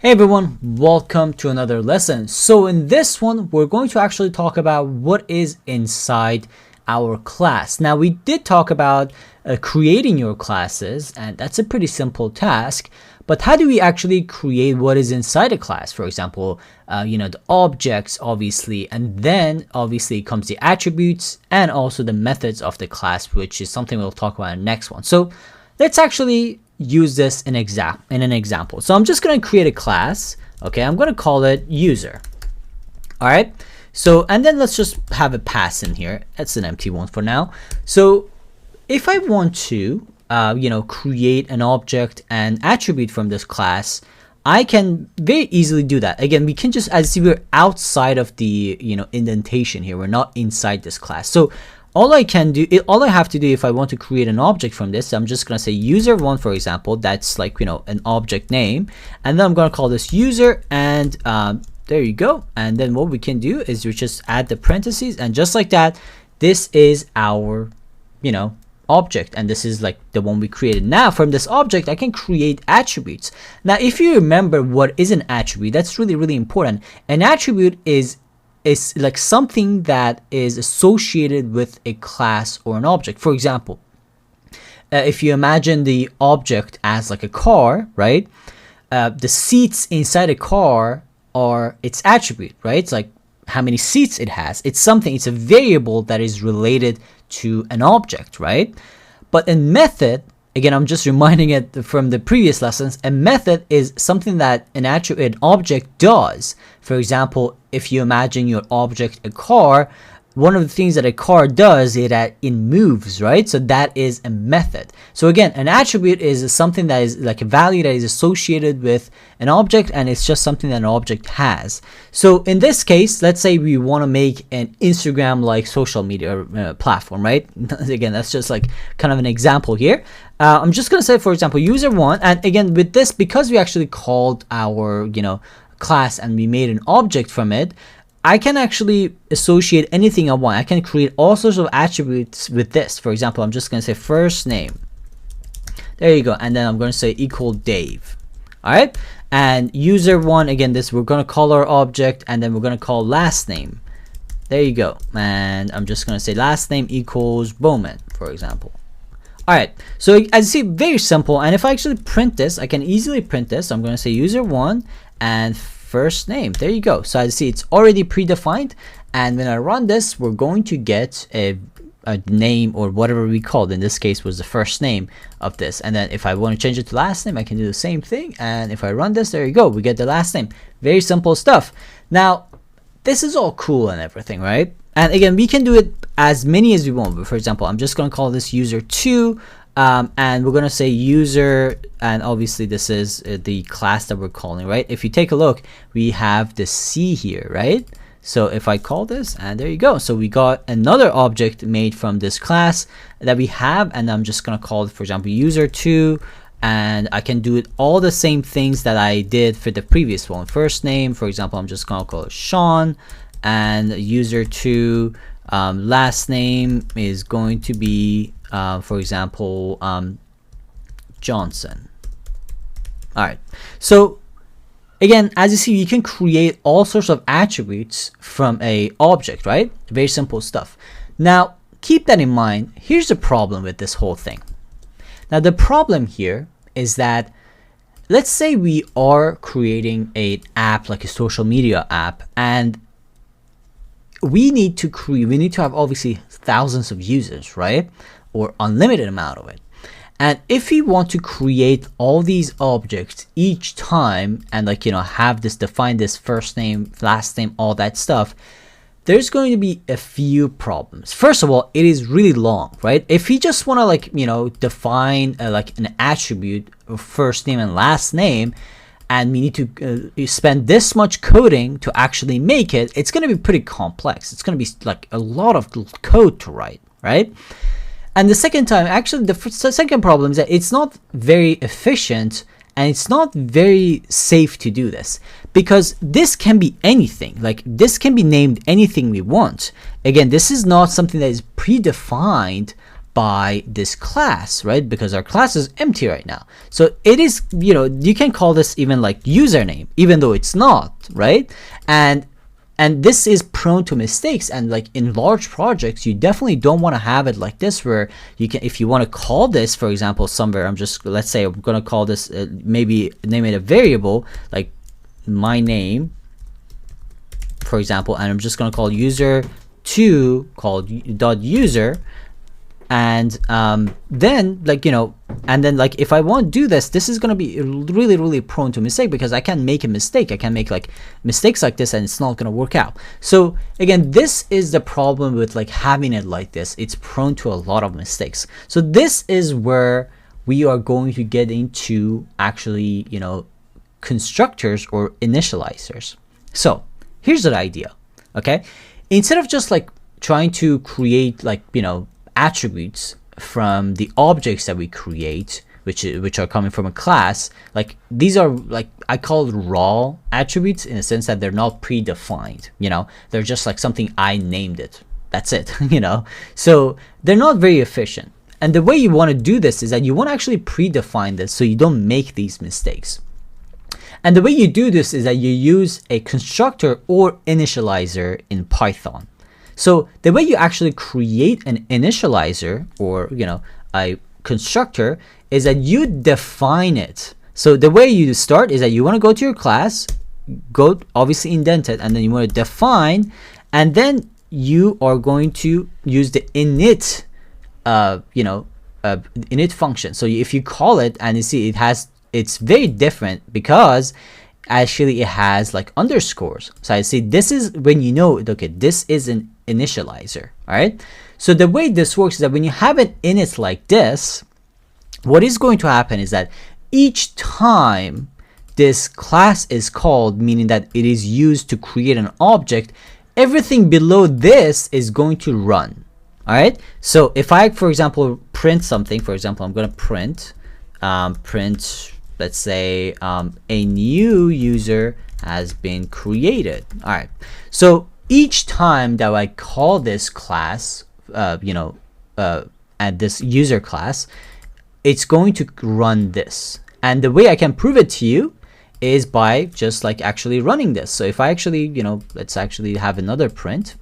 Hey everyone, welcome to another lesson. So in this one, we're going to actually talk about what is inside our class. Now we did talk about creating your classes, and that's a pretty simple task. But how do we actually create what is inside a class? For example, the objects, obviously, and then obviously comes the attributes and also the methods of the class, which is something we'll talk about in the next one. So let's actually use this in an example. So I'm just going to create a class. Okay, I'm going to call it user. All right. So, and then let's just have a pass in here. That's an empty one for now. So if I want to, create an object and attribute from this class, I can very easily do that. Again, we can just, as you see, we're outside of the, indentation here. We're not inside this class. So all I have to do if I want to create an object from this, I'm just going to say user1, for example. That's like, an object name. And then I'm going to call this user, and there you go. And then what we can do is we just add the parentheses, and just like that, this is our, object, and this is like the one we created. Now from this object I can create attributes. Now if you remember what is an attribute, that's really important. An attribute is like something that is associated with a class or an object. For example, if you imagine the object as like a car, right? The seats inside a car are its attribute, right? It's like how many seats it has. It's a variable that is related to an object, right? But a method, again, I'm just reminding it from the previous lessons, a method is something that an object does. For example, if you imagine your object a car, one of the things that a car does is that it moves, right? So that is a method. So again, an attribute is something that is like a value that is associated with an object, and it's just something that an object has. So in this case, let's say we want to make an Instagram-like social media platform, right? Again, that's just like kind of an example here. I'm just going to say, for example, user1. And again, with this, because we actually called our, class and we made an object from it, I can actually associate anything I want. I can create all sorts of attributes with this. For example, I'm just going to say first name. There you go. And then I'm going to say equal Dave. All right. And user1, again, we're going to call our object, and then we're going to call last name. There you go. And I'm just going to say last name equals Bowman, for example. All right. So as you see, very simple. And if I actually print this, I can easily print this. I'm going to say user1 and first name. There you go. So as you see, it's already predefined, and when I run this, we're going to get a name, or whatever we called. In this case was the first name of this. And then if I want to change it to last name, I can do the same thing, and if I run this, there you go, we get the last name. Very simple stuff. Now this is all cool and everything, right? And again, we can do it as many as we want. But for example, I'm just going to call this user2, and we're going to say user, and obviously this is the class that we're calling, right? If you take a look, we have the C here, right? So if I call this, and there you go. So we got another object made from this class that we have, and I'm just going to call it, for example, user2, and I can do it all the same things that I did for the previous one. First name, for example, I'm just going to call it Sean, and user2, last name is going to be for example, Johnson. All right. So again, as you see, you can create all sorts of attributes from a object, right? Very simple stuff. Now, keep that in mind. Here's the problem with this whole thing. Now, the problem here is that, let's say we are creating an app, like a social media app, and we need to have obviously thousands of users, right? Or unlimited amount of it. And if we want to create all these objects each time, and have this, define this first name, last name, all that stuff, there's going to be a few problems. First of all, it is really long, right? If we just want to define an attribute of first name and last name, and we need to spend this much coding to actually make it, it's going to be pretty complex. It's going to be like a lot of code to write, right? And the second problem is that it's not very efficient, and it's not very safe to do this, because this can be anything. Like, this can be named anything we want. Again, this is not something that is predefined by this class, right? Because our class is empty right now. So it is, you can call this even like username, even though it's not, right? And this is prone to mistakes. And like in large projects, you definitely don't want to have it like this, where you can, if you want to call this, for example, somewhere, let's say I'm going to call this, maybe name it a variable, like my name, for example, and I'm just going to call user2 called .user. And then and then like if I want to do this, this is going to be really, really prone to mistake, because I can make a mistake. I can make like mistakes like this and it's not going to work out. So again, this is the problem with like having it like this. It's prone to a lot of mistakes. So this is where we are going to get into actually, constructors or initializers. So here's the idea, okay? Instead of just like trying to create like, attributes from the objects that we create, which are coming from a class, like these are like, I call it raw attributes, in a sense that they're not predefined, they're just like something I named it, that's it. So they're not very efficient. And the way you want to do this is that you want to actually predefine this so you don't make these mistakes. And the way you do this is that you use a constructor or initializer in Python. So the way you actually create an initializer or, a constructor is that you define it. So the way you start is that you want to go to your class, go obviously indent it, and then you want to define, and then you are going to use the init, init function. So if you call it, and you see it's very different because actually it has like underscores. So I see this is when okay, this is an initializer. All right. So the way this works is that when you have an init like this, what is going to happen is that each time this class is called, meaning that it is used to create an object, everything below this is going to run. All right. So if I, for example, print something, for example, I'm going to print, let's say a new user has been created. All right. So each time that I call this class, at this user class, it's going to run this. And the way I can prove it to you is by just like actually running this. So if I actually, let's actually have another print.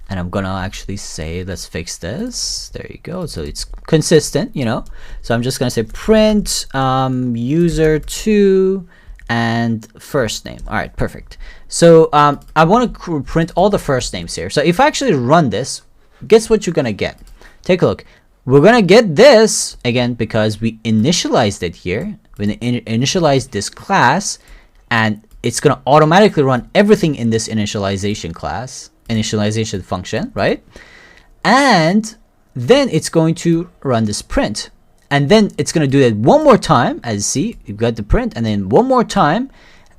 And I'm gonna actually say, let's fix this. There you go. So it's consistent, So I'm just gonna say print user2 and first name. All right, perfect. So I want to print all the first names here. So if I actually run this, guess what you're gonna get? Take a look. We're gonna get this again because we initialized it here. We initialized this class, and it's gonna automatically run everything in this initialization function, right? And then it's going to run this print, and then it's going to do it one more time. As you see, you've got the print, and then one more time,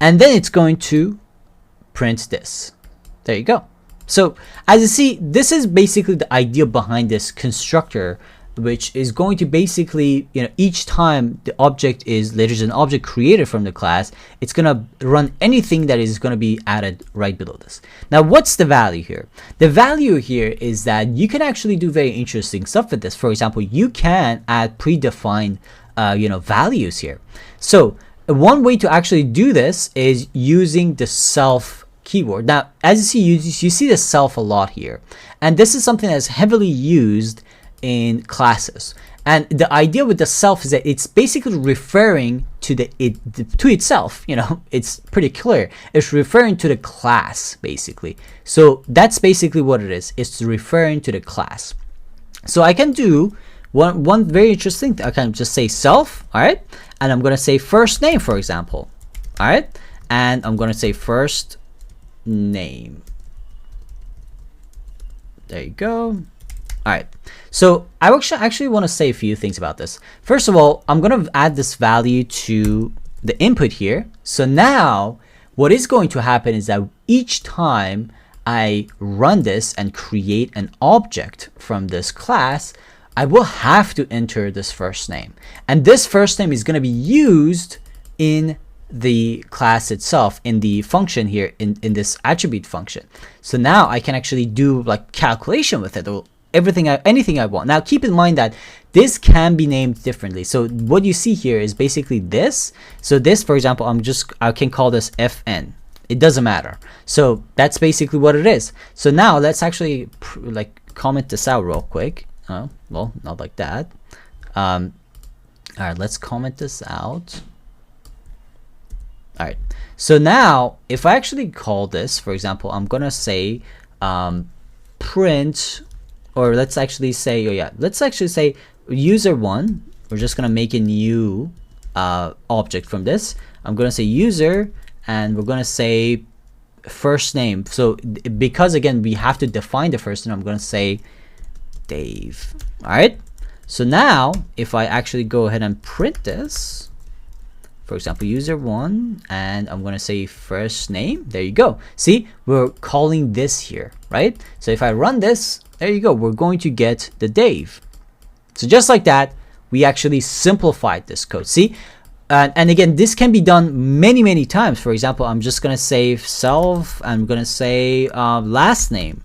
and then it's going to print this. There you go. So as you see, this is basically the idea behind this constructor, which is going to basically, each time there's an object created from the class, it's going to run anything that is going to be added right below this. Now, what's the value here? The value here is that you can actually do very interesting stuff with this. For example, you can add predefined, values here. So one way to actually do this is using the self keyword. Now, as you see, you see the self a lot here, and this is something that's heavily used in classes. And the idea with the self is that it's basically referring to to itself. It's pretty clear. It's referring to the class basically. So that's basically what it is. It's referring to the class. So I can do one very interesting thing. I can just say self, all right, and I'm gonna say first name, for example, all right, and I'm gonna say first name. There you go. All right, so I actually want to say a few things about this. First of all, I'm going to add this value to the input here. So now what is going to happen is that each time I run this and create an object from this class, I will have to enter this first name. And this first name is going to be used in the class itself, in the function here, in this attribute function. So now I can actually do like calculation with it, or anything I want. Now keep in mind that this can be named differently. So what you see here is basically this. So this, for example, I can call this fn. It doesn't matter. So that's basically what it is. So now let's actually like comment this out real quick. Well, not like that. All right, let's comment this out. All right, so now if I actually call this, for example, I'm gonna say print, or let's actually say, let's actually say user1. We're just gonna make a new object from this. I'm gonna say user, and we're gonna say first name. So because again we have to define the first name, I'm gonna say Dave. All right, so now if I actually go ahead and print this, for example, user1, and I'm gonna say first name. There you go. See, we're calling this here, right? So if I run this, there you go, we're going to get the Dave. So just like that, we actually simplified this code. See, and again, this can be done many times. For example, I'm just gonna say self, I'm gonna say last name,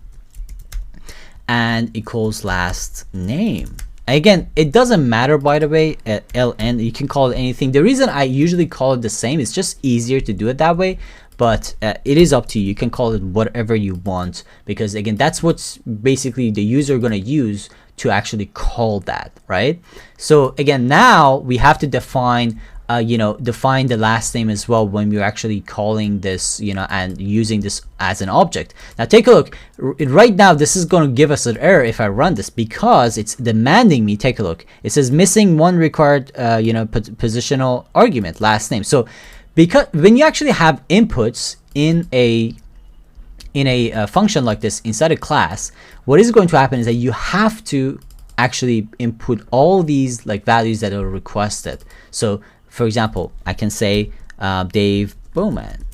and equals last name. Again, it doesn't matter, by the way, ln, you can call it anything. The reason I usually call it the same, it's just easier to do it that way, but it is up to you. You can call it whatever you want, because again, that's what's basically the user gonna use to actually call that, right? So again, now we have to define define the last name as well when we're actually calling this, and using this as an object. Now take a look. Right now, this is going to give us an error if I run this, because it's demanding me. Take a look. It says missing one required, positional argument, last name. So because when you actually have inputs in a function like this inside a class, what is going to happen is that you have to actually input all these like values that are requested. So for example, I can say Dave Bowman.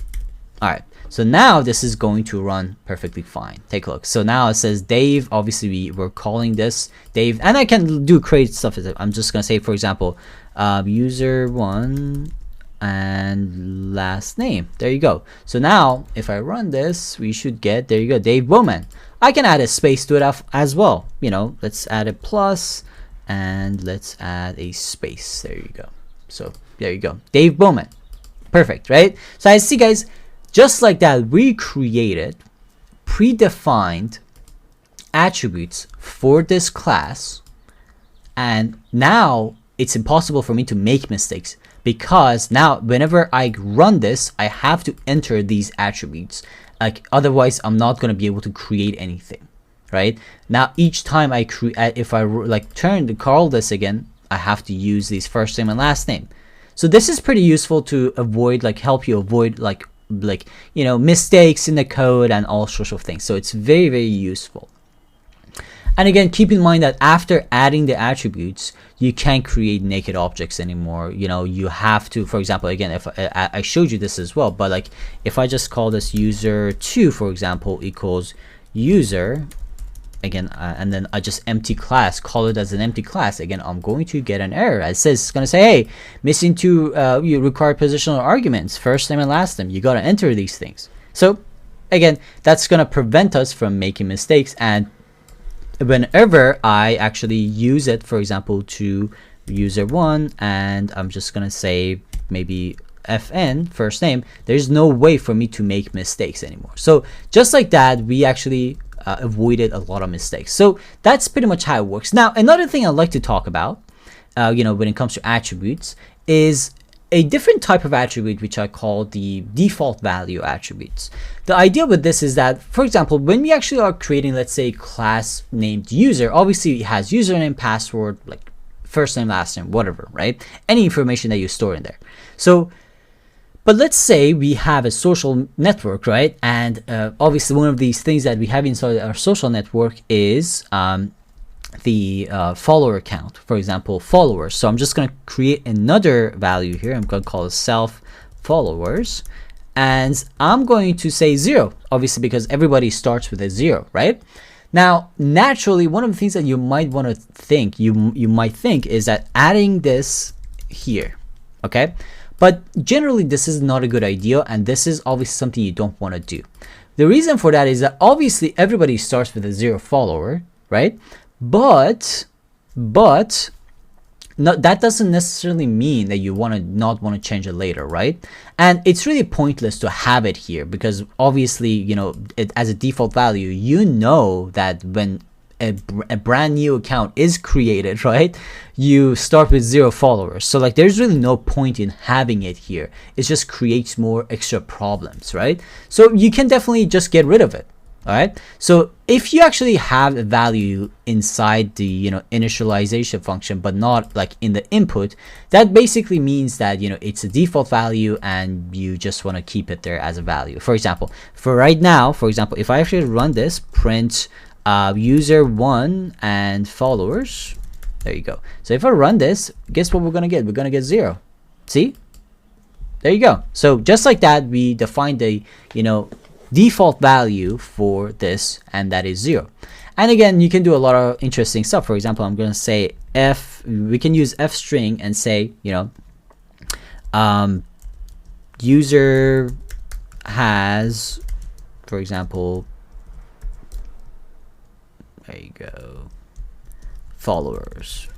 All right, so now this is going to run perfectly fine. Take a look. So now it says Dave. Obviously, we're calling this Dave, and I can do crazy stuff with it. I'm just gonna say, for example, user1 and last name. There you go. So now if I run this, we should get, there you go, Dave Bowman. I can add a space to it as well. Let's add a plus, and let's add a space. There you go. So there you go, Dave Bowman. Perfect, right? So I see, guys, just like that, we created predefined attributes for this class, and now it's impossible for me to make mistakes, because now whenever I run this, I have to enter these attributes. Like otherwise, I'm not going to be able to create anything, right? Now each time I create, if I call this again, I have to use these first name and last name. So this is pretty useful to avoid, help you avoid mistakes in the code and all sorts of things. So it's very useful. And again, keep in mind that after adding the attributes, you can't create naked objects anymore. You have to, for example, again, if I showed you this as well, but if I just call this user2, for example, equals user, again, and then I just empty class, call it as an empty class, again, I'm going to get an error. It says, it's going to say, hey, missing two you require positional arguments, first name and last name. You got to enter these things. So again, that's going to prevent us from making mistakes. And whenever I actually use it, for example, to user1, and I'm just going to say maybe fn, first name, there's no way for me to make mistakes anymore. So just like that, we actually avoided a lot of mistakes. So that's pretty much how it works. Now, another thing I'd like to talk about, when it comes to attributes, is a different type of attribute, which I call the default value attributes. The idea with this is that, for example, when we actually are creating, let's say, class named user, obviously it has username, password, like first name, last name, whatever, right? Any information that you store in there. So, but let's say we have a social network, right? And obviously one of these things that we have inside our social network is the follower count, for example, followers. So I'm just going to create another value here. I'm going to call it self followers, and I'm going to say 0, obviously, because everybody starts with a 0, right? Now, naturally, one of the things that you might want to think, you might think, is that adding this here, okay? But generally, this is not a good idea, and this is obviously something you don't want to do. The reason for that is that obviously everybody starts with a 0 follower, right? But no, that doesn't necessarily mean that you not want to change it later, right? And it's really pointless to have it here, because obviously, you know, it as a default value, you know that when a brand new account is created, right, you start with 0 followers. So like there's really no point in having it here. It just creates more extra problems, right? So you can definitely just get rid of it. All right, so if you actually have a value inside the, you know, initialization function, but not like in the input, that basically means that, you know, it's a default value and you just want to keep it there as a value. For example, for right now, for example, if I actually run this, print user 1 and followers, there you go. So if I run this, guess what we're gonna get? We're gonna get 0. See, there you go. So just like that, we define the, you know, default value for this, and that is 0. And again, you can do a lot of interesting stuff. For example, I'm going to say we can use f string and say, you know, user has, for example, there you go, followers.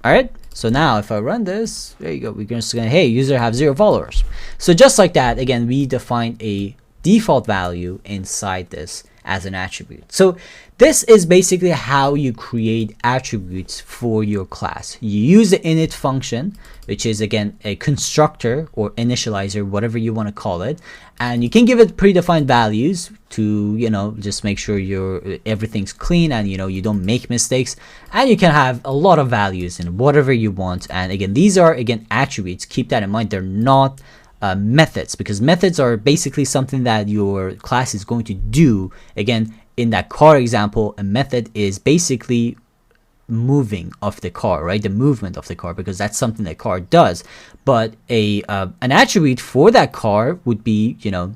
All right, so now if I run this, there you go, we're just gonna, hey, user have 0 followers. So just like that, again, we define a default value inside this as an attribute. So this is basically how you create attributes for your class. You use the init function, which is again a constructor or initializer, whatever you want to call it, and you can give it predefined values to, you know, just make sure everything's clean and, you know, you don't make mistakes. And you can have a lot of values in whatever you want. And again, these are again attributes. Keep that in mind. They're not methods, because methods are basically something that your class is going to do. Again, in that car example, a method is basically moving of the car, right? The movement of the car, because that's something that car does. But an attribute for that car would be, you know,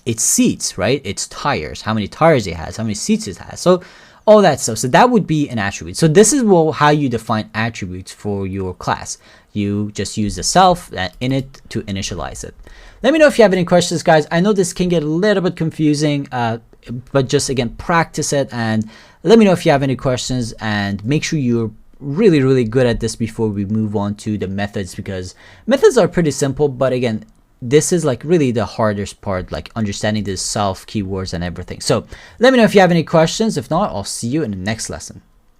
its seats, right? Its tires, how many tires it has, how many seats it has. So all that stuff. So that would be an attribute. So this is how you define attributes for your class. You just use the self in it to initialize it. Let me know if you have any questions, guys. I know this can get a little bit confusing, but just again, practice it and let me know if you have any questions, and make sure you're really, really good at this before we move on to the methods, because methods are pretty simple, but again, this is like really the hardest part, like understanding the self keywords and everything. So let me know if you have any questions. If not, I'll see you in the next lesson.